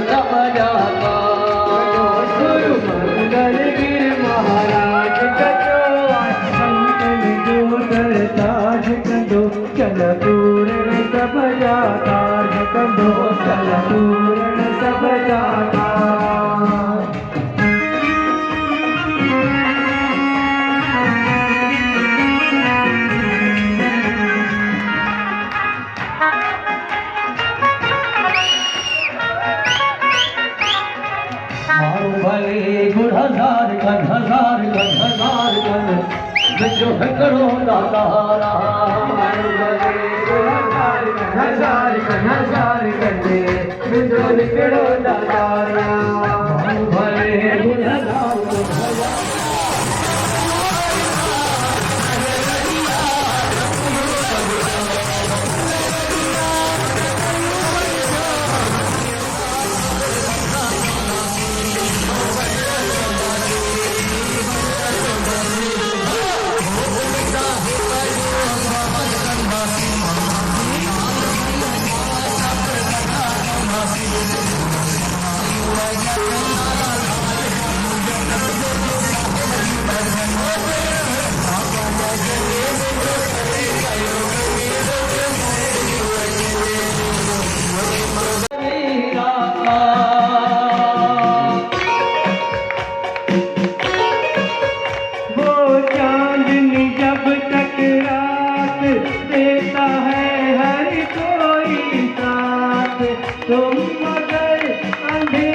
सब जाता। गुरु मंगल गिर महाराज करो संतन जो दरताज कंदो चल पूर्ण सब जाता कंदो चल पूर्ण सब जाता। मारो भले गुर हजार कन जो है करो दातारा। मारो भले गुर हजार कन जो निकलो दातारा। मारो भले गुर हजार तुम मगर अंधे